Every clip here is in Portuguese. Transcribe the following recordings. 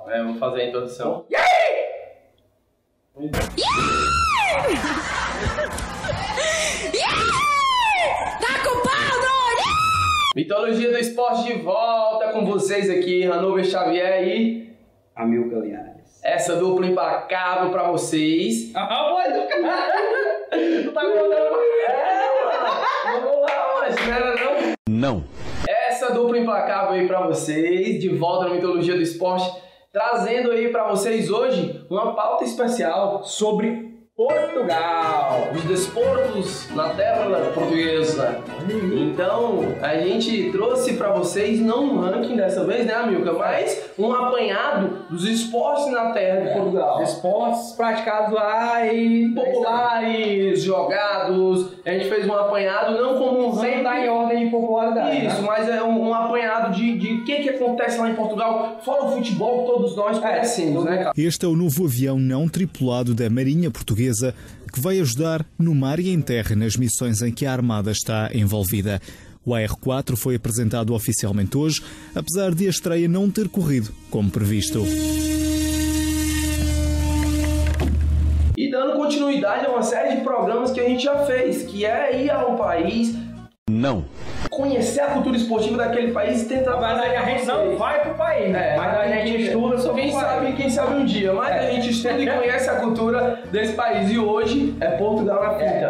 Vamos fazer a introdução. Tá com pau, Mitologia do Esporte de volta com vocês aqui, Hanover Xavier e Amilcar Linhares. Essa dupla implacável pra vocês. Boy do cara! Tu tá contando? Vamos lá, mas não era não? Não. Essa dupla implacável aí pra vocês, de volta na Mitologia do Esporte, trazendo aí pra vocês hoje uma pauta especial sobre Portugal, os desportos na terra portuguesa. Então, a gente trouxe pra vocês, não um ranking dessa vez, né, Amilcar, mas um apanhado dos esportes na terra de Portugal. Esportes praticados lá e Populares, jogados. A gente fez um apanhado, não como um ranking. sem estar em ordem de popularidade. Isso, né? mas é um apanhado de o que acontece lá em Portugal, fora o futebol que todos nós conhecemos, né, cara? Este é o novo avião não tripulado da Marinha Portuguesa que vai ajudar no mar e em terra nas missões em que a Armada está envolvida. O AR-4 foi apresentado oficialmente hoje, apesar de a estreia não ter corrido como previsto. E dando continuidade a uma série de programas que a gente já fez, que é ir ao país, Não. conhecer a cultura esportiva daquele país e tentar... Mas a gente não vai pro país, né? Mas a gente estuda sobre o país. Quem sabe um dia, mas a gente estuda e conhece a cultura desse país. E hoje é Portugal na fita.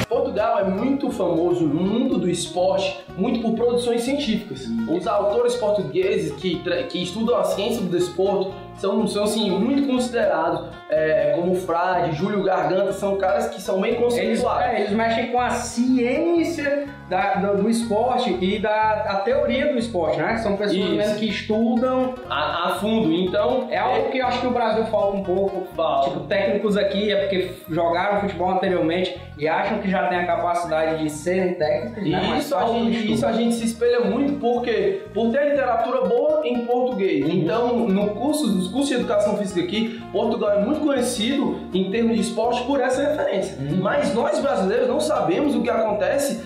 Portugal é muito famoso no mundo do esporte, muito por produções científicas. Os autores portugueses que estudam a ciência do desporto são assim, muito considerados, como Frade, Júlio Garganta, são caras que são bem conceituados. Eles mexem com a ciência do esporte e a teoria do esporte, né? São pessoas mesmo que estudam a fundo, então... É algo que eu acho que o Brasil falta um pouco. Tipo, técnicos aqui é porque jogaram futebol anteriormente e acham que já tem a capacidade de serem técnicos, né? Mas isso a gente se espelha muito por ter literatura boa em português. Então, nos cursos de educação física aqui, Portugal é muito conhecido em termos de esporte por essa referência. Mas nós brasileiros não sabemos o que acontece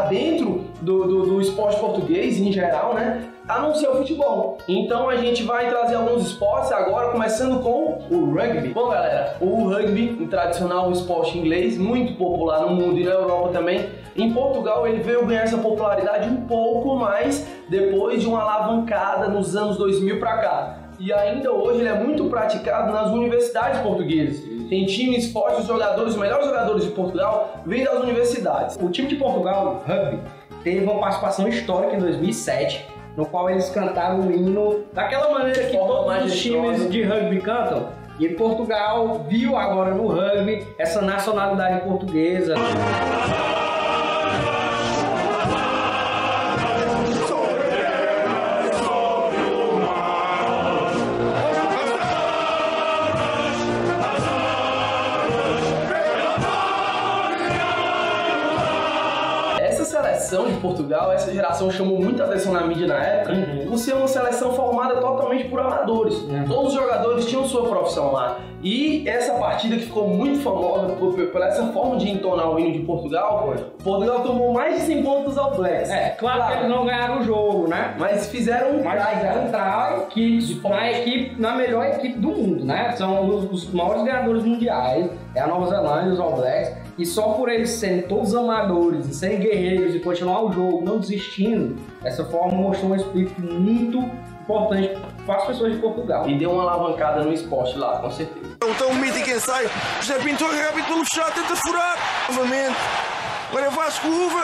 dentro do esporte português em geral, né? A não ser o futebol. Então a gente vai trazer alguns esportes agora, começando com o rugby. Bom, galera, o rugby, um tradicional esporte inglês, muito popular no mundo e na Europa também. Em Portugal ele veio ganhar essa popularidade um pouco mais depois de uma alavancada nos anos 2000 para cá. E ainda hoje ele é muito praticado nas universidades portuguesas. Tem times fortes, os melhores jogadores de Portugal vêm das universidades. O time de Portugal, rugby, teve uma participação histórica em 2007, no qual eles cantaram o hino daquela maneira que todos os times de rugby cantam. E Portugal viu agora no rugby essa nacionalidade portuguesa. De Portugal, essa geração chamou muita atenção na mídia na época, por ser uma seleção formada totalmente por amadores. Todos os jogadores tinham sua profissão lá. E essa partida que ficou muito famosa por essa forma de entonar o hino de Portugal, Portugal tomou mais de 100 pontos ao Blacks. Claro que eles não ganharam o jogo, né? Mas fizeram um try na melhor equipe do mundo, né? São os maiores ganhadores mundiais, é a Nova Zelândia, os All Blacks. E só por eles serem todos amadores e serem guerreiros e continuar o jogo, não desistindo, essa forma mostrou um espírito muito importante para as pessoas de Portugal. E deu uma alavancada no esporte lá, com certeza. Então um mítico ensaio, José Pintor, rápido pelo fechado, tenta furar, novamente. Agora é Vasco Uva.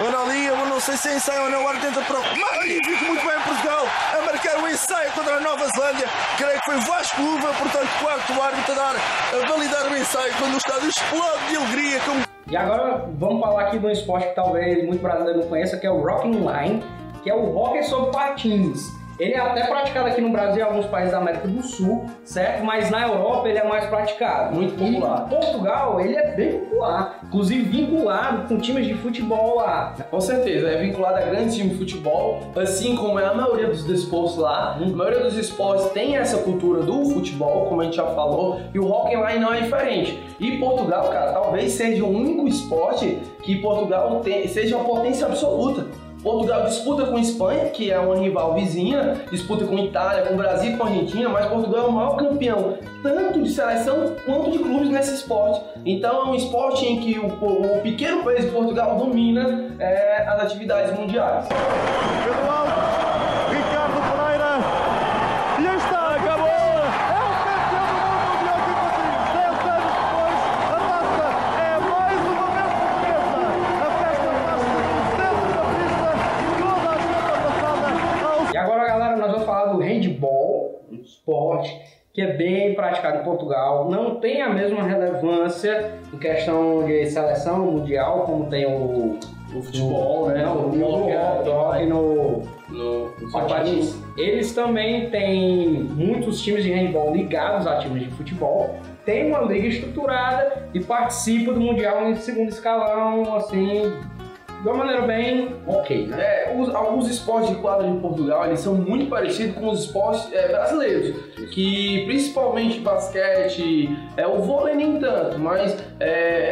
Olha ali, eu não sei se é ensaio ou não, agora tenta para o... Magnífico, muito bem Portugal, a marcar o ensaio contra a Nova Zelândia. Creio que foi Vasco Uva, portanto, quarto árbitro a validar o ensaio quando o estádio explode de alegria. E agora vamos falar aqui de um esporte que talvez muito brasileiro não conheça, que é o Rocking Line, que é o hóquei sobre patins. Ele é até praticado aqui no Brasil e em alguns países da América do Sul, certo? Mas na Europa ele é mais praticado. Muito popular. E em Portugal ele é bem popular, inclusive vinculado com times de futebol lá. Com certeza, é vinculado a grandes times de futebol, assim como é a maioria dos desportos lá. A maioria dos esportes tem essa cultura do futebol, como a gente já falou, e o hóquei lá não é diferente. E Portugal, cara, talvez seja o único esporte que Portugal seja uma potência absoluta. Portugal disputa com a Espanha, que é uma rival vizinha, disputa com a Itália, com o Brasil e com a Argentina, mas Portugal é o maior campeão, tanto de seleção quanto de clubes nesse esporte. Então é um esporte em que o pequeno país de Portugal domina as atividades mundiais. Pelo alto, Ricardo Pereira, e aí está, acabou! É o campeão do mundo, Diogo Coutinho. 10 anos depois, a taça é mais uma vez portuguesa. A festa faz-se no centro da pista, toda a gente passada ao... E agora, galera, nós vamos falar do handball, um esporte que é bem praticado em Portugal, não tem a mesma relevância em questão de seleção mundial como tem o futebol, né? O hockey no patins. Eles também têm muitos times de handball ligados a times de futebol, tem uma liga estruturada e participa do mundial em segundo escalão, assim, de uma maneira bem ok, né? Alguns esportes de quadra de Portugal, eles são muito parecidos com os esportes brasileiros, que principalmente basquete, o vôlei nem tanto, mas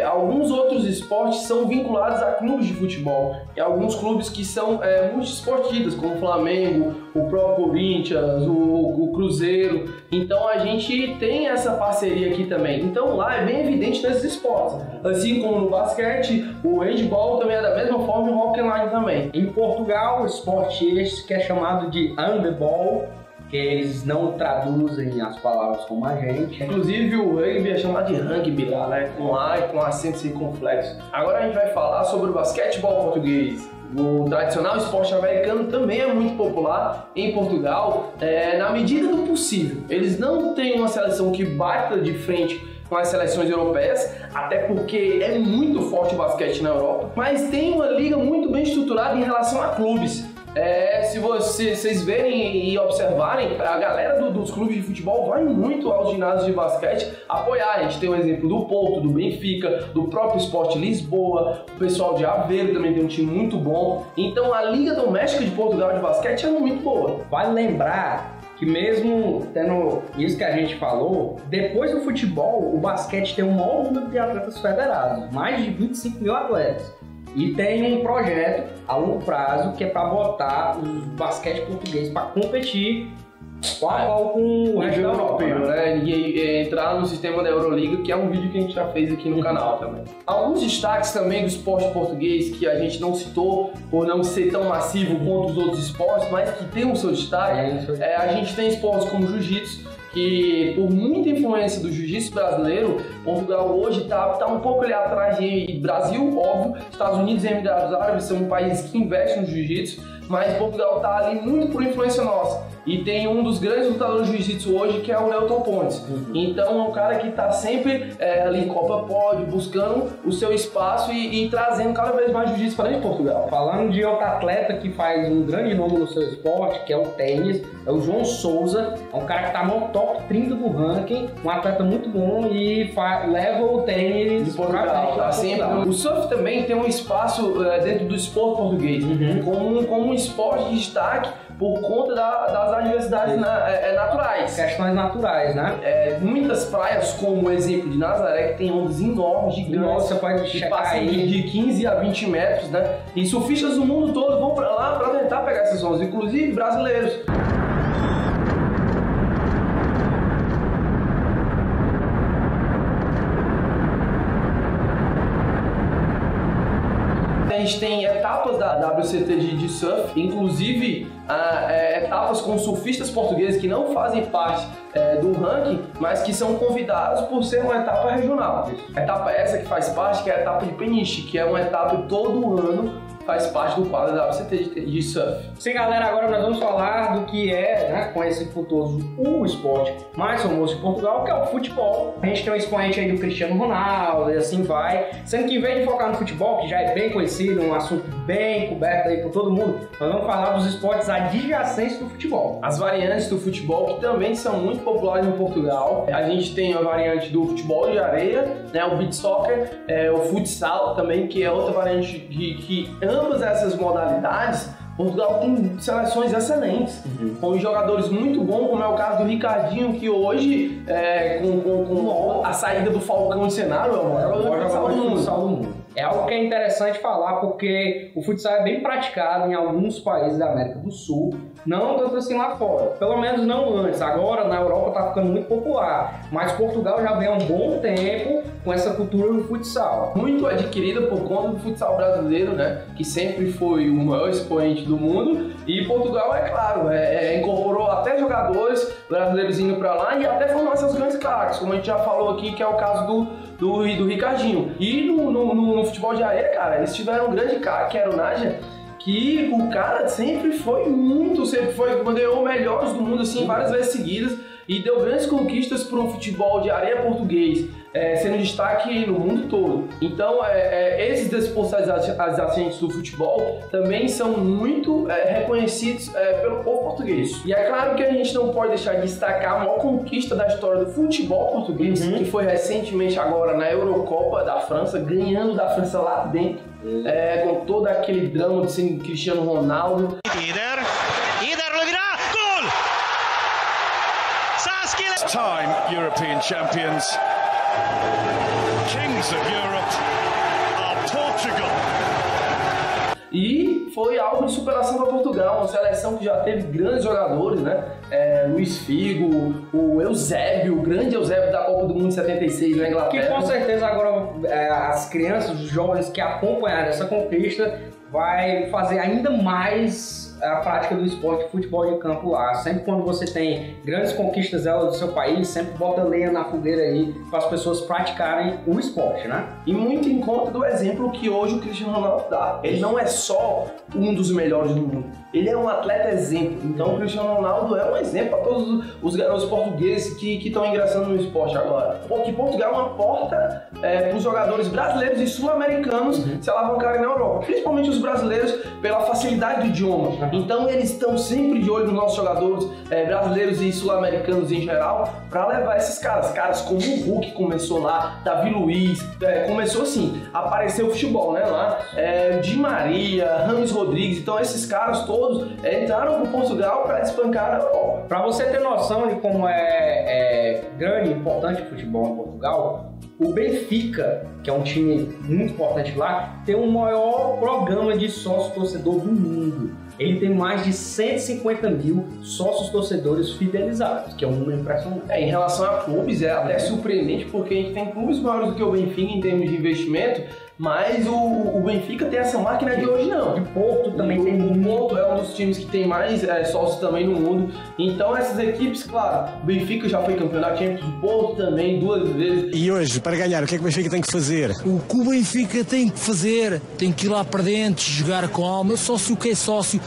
alguns outros esportes são vinculados a clubes de futebol. E alguns clubes que são multiesportistas, como o Flamengo, o próprio Corinthians, o Cruzeiro. Então a gente tem essa parceria aqui também. Então lá é bem evidente nesses esportes. Assim como no basquete, o handball também é da mesma forma e o hockey line também. Em Portugal, o esporte esse que é chamado de handball, que eles não traduzem as palavras como a gente. Inclusive o rugby é chamado de rugby lá, né? Com A e com acento circunflexo. Agora a gente vai falar sobre o basquetebol português. O tradicional esporte americano também é muito popular em Portugal, na medida do possível. Eles não têm uma seleção que bata de frente com as seleções europeias, até porque é muito forte o basquete na Europa, mas tem uma liga muito bem estruturada em relação a clubes. Se vocês verem e observarem, a galera dos clubes de futebol vai muito aos ginásios de basquete apoiar. A gente tem o exemplo do Porto, do Benfica, do próprio Sport Lisboa, o pessoal de Aveiro também tem um time muito bom. Então a Liga Doméstica de Portugal de basquete é muito boa. Vale lembrar que mesmo tendo isso que a gente falou, depois do futebol, o basquete tem o maior número de atletas federados, mais de 25 mil atletas. E tem um projeto a longo prazo que é para botar o basquete português para competir com o resto da Europa, né? E entrar no sistema da Euroliga, que é um vídeo que a gente já fez aqui no canal também. Alguns destaques também do esporte português que a gente não citou por não ser tão massivo quanto os outros esportes, mas que tem o seu destaque. A gente tem esportes como jiu-jitsu, que por muita influência do jiu-jitsu brasileiro, Portugal hoje tá um pouco ali atrás de Brasil, óbvio. Estados Unidos e Emirados Árabes são países que investem no jiu-jitsu, mas Portugal tá ali muito por influência nossa. E tem um dos grandes lutadores de jiu-jitsu hoje, que é o Lelton Pontes. Então é um cara que tá sempre ali em Copa Pódio, buscando o seu espaço e trazendo cada vez mais jiu-jitsu para dentro de Portugal. Falando de outro atleta que faz um grande nome no seu esporte, que é o tênis, é o João Souza. É um cara que tá no top 30 do ranking, um atleta muito bom e leva o tênis de Portugal. Tá sempre. O surf também tem um espaço dentro do esporte português, como um esporte de destaque por conta das adversidades naturais. Questões naturais, né? Muitas praias, como o exemplo de Nazaré, que tem ondas enormes, gigantes, você pode chegar aí de 15 a 20 metros, né? E surfistas do mundo todo vão pra lá para tentar pegar essas ondas, inclusive brasileiros. A gente tem etapas da WCT de surf, inclusive etapas com surfistas portugueses que não fazem parte do ranking, mas que são convidados por ser uma etapa regional. A etapa essa que faz parte, que é a etapa de Peniche, que é uma etapa que todo ano faz parte do quadro da WCT de surf. Sim, galera, agora nós vamos falar do que conhecido por todos o esporte mais famoso de Portugal, que é o futebol. A gente tem um expoente aí do Cristiano Ronaldo e assim vai. Sendo que em vez de focar no futebol, que já é bem conhecido, um assunto bem coberto aí por todo mundo, nós vamos falar dos esportes adjacentes do futebol. As variantes do futebol que também são muito populares em Portugal. A gente tem a variante do futebol de areia, né, o beach soccer, o futsal também, que é outra variante que ambas essas modalidades, Portugal tem seleções excelentes, com jogadores muito bons, como é o caso do Ricardinho, que hoje, com a saída do Falcão de cenário, é o maior futsal do mundo. É algo que é interessante falar porque o futsal é bem praticado em alguns países da América do Sul, não tanto assim lá fora, pelo menos não antes. Agora na Europa está ficando muito popular, mas Portugal já vem há um bom tempo com essa cultura do futsal. Muito adquirida por conta do futsal brasileiro, né, que sempre foi o maior expoente do mundo, e Portugal, é claro, incorporou até jogadores brasileiros indo para lá e até formou essas grandes craques, como a gente já falou aqui, que é o caso do Ricardinho. E no futebol de areia, cara, eles tiveram um grande cara, que era o Nádia, que o cara sempre ganhou melhores do mundo, assim, várias vezes seguidas, e deu grandes conquistas para o futebol de areia português, sendo destaque no mundo todo. Então, esses desportos adjacentes do futebol também são muito reconhecidos pelo povo português. E é claro que a gente não pode deixar de destacar a maior conquista da história do futebol português, que foi recentemente agora na Eurocopa da França, ganhando da França lá dentro, com todo aquele drama de Cristiano Ronaldo. Time European champions, kings of Europe are Portugal. E foi algo de superação para Portugal, uma seleção que já teve grandes jogadores, né? Luiz Figo, o Eusébio, o grande Eusébio da Copa do Mundo de 76 na Inglaterra. Que com certeza agora as crianças, os jovens que acompanharam essa conquista vai fazer ainda mais a prática do esporte de futebol de campo lá. Sempre quando você tem grandes conquistas do seu país, sempre bota lenha na fogueira aí para as pessoas praticarem o esporte, né? E muito em conta do exemplo que hoje o Cristiano Ronaldo dá. Ele não é só um dos melhores do mundo, ele é um atleta exemplo. Então o Cristiano Ronaldo é um exemplo para todos os garotos portugueses que estão ingressando no esporte agora. Porque Portugal é uma porta para os jogadores brasileiros e sul-americanos se alavancarem na Europa. Principalmente os brasileiros pela facilidade do idioma. Então eles estão sempre de olho nos nossos jogadores brasileiros e sul-americanos em geral para levar esses caras como o Hulk começou lá, Davi Luiz, começou assim, apareceu o futebol, né, lá, Di Maria, Rames Rodrigues, então esses caras todos entraram para Portugal para espancar a Europa. Para você ter noção de como é grande e importante o futebol em Portugal, o Benfica, que é um time muito importante lá, tem o maior programa de sócio-torcedor do mundo. Ele tem mais de 150 mil sócios-torcedores fidelizados, que é um número impressionante. Em relação a clubes, é até surpreendente, porque a gente tem clubes maiores do que o Benfica em termos de investimento, mas o Benfica tem essa máquina de hoje não. De Porto também tem muito. O Porto é um dos times que tem mais sócios também no mundo. Então essas equipes, claro, o Benfica já foi campeão da Champions, o Porto também 2 vezes. E hoje, para ganhar, o que é que o Benfica tem que fazer? O que o Benfica tem que fazer, tem que ir lá para dentro, jogar com alma. O sócio que é sócio,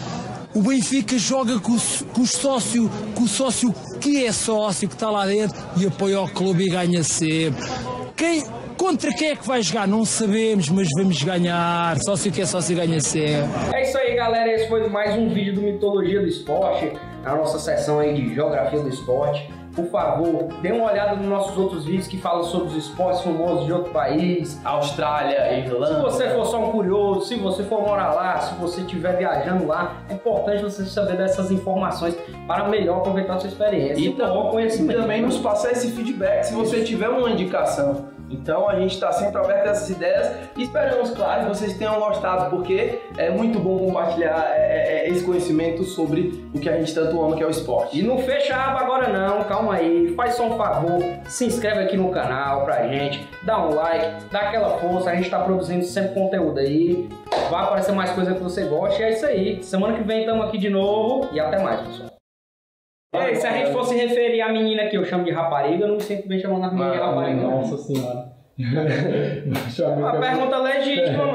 o Benfica joga com o sócio que é sócio, que está lá dentro, e apoia o clube e ganha sempre. Contra quem é que vai jogar? Não sabemos, mas vamos ganhar. Sócio que é sócio ganha sempre. É isso aí, galera. Esse foi mais um vídeo do Mitologia do Esporte, a nossa seção aí de Geografia do Esporte. Por favor, dê uma olhada nos nossos outros vídeos que falam sobre os esportes famosos de outro país. Austrália, Irlanda. Se você for só um curioso, se você for morar lá, se você estiver viajando lá, é importante você saber dessas informações para melhor aproveitar a sua experiência. E também nos passar esse feedback se você tiver uma indicação. Então a gente está sempre aberto a essas ideias e esperamos, claro, que vocês tenham gostado, porque é muito bom compartilhar esse conhecimento sobre o que a gente tanto ama, que é o esporte. E não fecha a aba agora não, calma aí, faz só um favor, se inscreve aqui no canal pra gente, dá um like, dá aquela força, a gente tá produzindo sempre conteúdo aí, vai aparecer mais coisa que você gosta e é isso aí. Semana que vem estamos aqui de novo e até mais, pessoal. Ei, se a gente fosse referir a menina que eu chamo de rapariga, eu não me sinto bem chamando a menina de rapariga. Nossa senhora. Uma pergunta legítima, mano.